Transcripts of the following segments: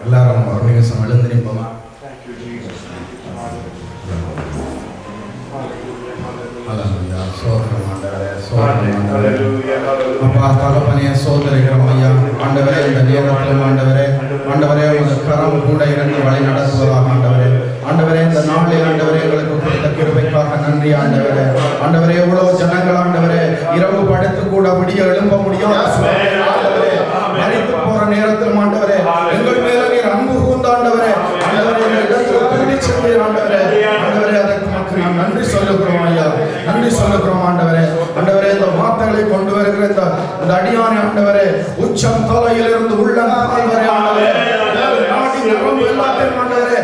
எல்லாரும் ஒரு நிமிஷம் எழுந்து நிற்போமா? அப்பா தகப்பனே சோதரிக்கிறோம் ஐயா. ஆண்டவரே இந்த நேரத்திலும் ஆண்டவரே உங்க கரம் கூட இருந்து வழி நடத்துவதாக ஆண்டவரே. ஆண்டவரே இந்த நாளில் ஆண்டவரே எங்களுக்கு கொடுத்த கிருபைக்காக நன்றி ஆண்டவரே. ஆண்டவரே எவ்வளவு ஜனங்கள் ஆண்டவரே இரவு படுத்து கூட விடிய எழும்ப முடியாத ஆண்டவரே மரித்து போற நேரத்தில் ஆண்டவரே எங்கள் மேல நீர் அன்பு கூர்ந்த ஆண்டவரே ஆண்டவரே அதற்கு மக்கள் நன்றி சொல்லுகிறோம் ஐயா. நன்றி சொல்லுகிறோம் ஆண்டவரே. ஆண்டவரே இந்த வார்த்தைகளை கொண்டு வருகிற இந்த அடியானை ஆண்டவரே உச்சம் தலையிலிருந்து உள்ளம் வரை ஆண்டவரே நாடி நரம்பு எல்லாத்தையும் ஆண்டவரே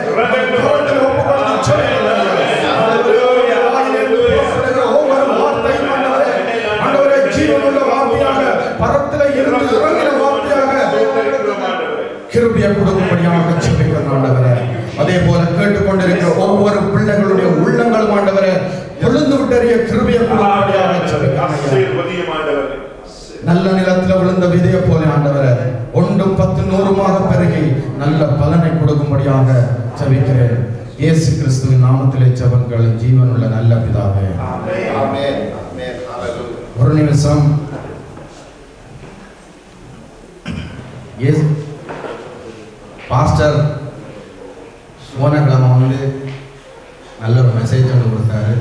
ஒவ்வொரு வார்த்தையும் ஆண்டவரே ஆண்டவரே ஜீவனுள்ள வார்த்தையாக பரத்திலே இருந்து இறங்கின வார்த்தையாக கிருபையை கொடுக்கும்படியாக ஜெபிக்கிறோம் ஆண்டவரே. அதே போல கேட்டுக்கொண்டிருக்கிற ஒவ்வொரு பிள்ளைகளுடைய உள்ளங்களும் ஆண்டவரே விழுந்து விட்டறிய கிருபையை கொடுக்கும்படியாக ஜெபிக்கிறோம். நல்ல நிலத்தில் விழுந்த விதையை போல ஆண்டவரே 1 10 100 பெருகி நல்ல பலனை கொடுக்கும்படியாக ஜெபிக்கிறேன். இயேசு கிறிஸ்துவின் நாமத்திலே ஜெபங்கள் ஜீவனுள்ள நல்ல பிதாவே ஆமென். ஒரு நிமிஷம் பாஸ்டர் போனக்கிழமை வந்து நல்ல ஒரு மெசேஜ் ஒன்று கொடுத்தாரு.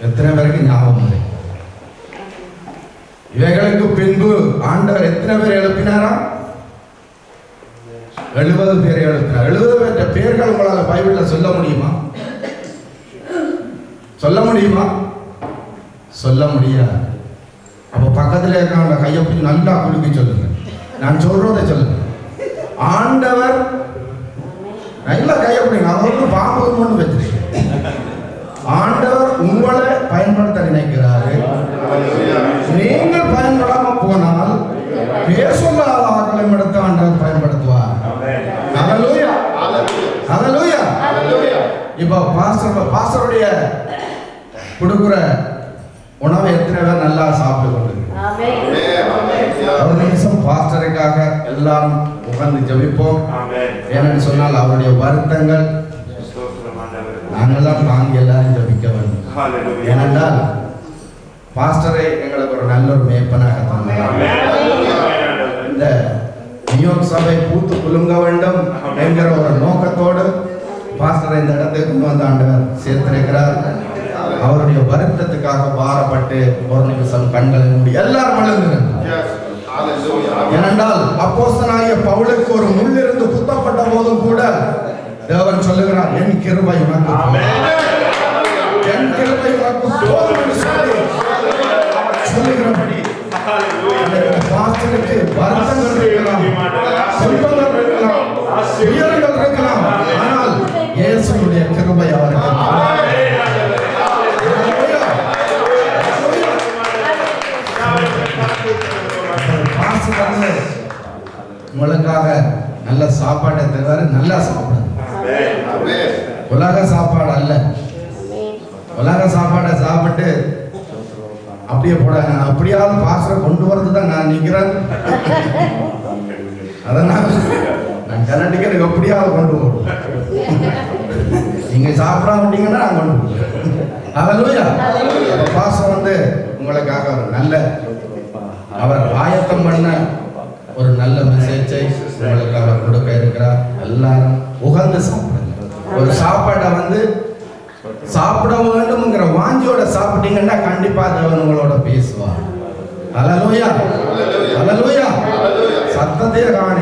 எத்தனை பேருக்கு ஞாபகம் இல்லை? இவைகளுக்கு பின்பு ஆண்டவர் எத்தனை பேர் எழுப்பினாரா? 70 பேரை எழுப்பினார். 70 பேர்த்த பேர்கள் உங்களால் பைபிள்ல சொல்ல முடியுமா? சொல்ல முடியுமா? சொல்ல முடியாது. அப்போ பக்கத்தில் இருக்கிறவங்க கையை பிடிச்சி நல்லா குலுக்கி சொல்லுங்க. நான் சொல்றதை சொல்லுங்க. ஆண்டவர் நல்லா கையை பிடிங்க. அவருக்கு பாம்பு கொண்டு வச்சிருக்கேன். ஆண்டவர் உங்களை பயன்படுத்த நினைக்கிறாரு. நீங்கள் பயன்படாம போனால் பேசொல்லாத ஆட்களை எடுத்து ஆண்டவர் பயன்படுத்துவார். ஹல்லேலூயா ஹல்லேலூயா. இப்போ பாஸ்டருடைய கொடுக்குற உணவை எத்தனை பேர் நல்லா சாப்பிட்டு கொண்டு ஒரு நிமிஷம் பாஸ்டருக்காக எல்லாரும் உட்கார்ந்து ஜெபிப்போம். ஏன்னு சொன்னால் அவருடைய வருத்தங்கள் நாங்கள்லாம் தாங்கி எல்லாரும் ஜெபிக்க வேண்டும். ஏனென்றால் பாஸ்டரை எங்களுக்கு ஒரு நல்ல ஒரு மேய்ப்பனாக தந்தார். இந்த நியோக் சபை பூத்து குலுங்க வேண்டும் என்கிற ஒரு நோக்கத்தோடு பாஸ்டரை இந்த இடத்துக்கு கொண்டு வந்த ஆண்டவர் சேர்த்திருக்கிறார். அவருடைய வருத்தத்துக்காக பாரப்பட்டு ஒரு நிமிஷம் கண்களை மூடி எல்லாரும் எழுந்துங்க. ஏனென்றால் அப்போஸ்தலனாகிய பவுலுக்கு ஒரு முள்ளிருந்து குத்தப்பட்ட போதும் கூட தேவன் சொல்லுகிறார், என் கிருபை உனக்கு என் கிருபை உனக்கு போதும் என்று சொல்லுகிறபடி பாஸ்டருக்கு வருத்தங்கள் இருக்கலாம், செல்வங்கள் இருக்கலாம், உயரங்கள் இருக்கலாம், ஆனால் இயேசுவுடைய கிருபை அவருக்கு உங்களுக்காக நல்ல சாப்பாட்டை தருவாரு. நல்லா சாப்பிடுங்க. உலக சாப்பாடு அல்ல. உலக சாப்பாடை சாப்பிட்டு அப்படியே போடாங்க. அப்படியாவது பாஸ்டரை கொண்டு வரது தான் நான் நிற்கிறேன். அதனால நான் கர்நாடகா எப்படியாவது கொண்டு போடுவோம். நீங்க சாப்பிடாம விட்டீங்கன்னா நான் கொண்டு போடுவேன். ஹல்லேலூயா. பாஸ்டர் வந்து உங்களுக்காக ஒரு நல்ல அவர் ஆயத்தம் பண்ண ஒரு நல்ல மெசேஜை உங்களுக்காக கொடுக்க இருக்கிறார். எல்லாரும் உகந்து சாப்பிடுங்க. ஒரு சாப்பாட்டை வந்து சாப்பிட வேண்டும்ங்கிற வாஞ்சியோட சாப்பிட்டீங்கன்னா கண்டிப்பா தேவன் உங்களோட பேசுவார். ஹல்லேலூயா ஹல்லேலூயா. சத்தத்தையே காண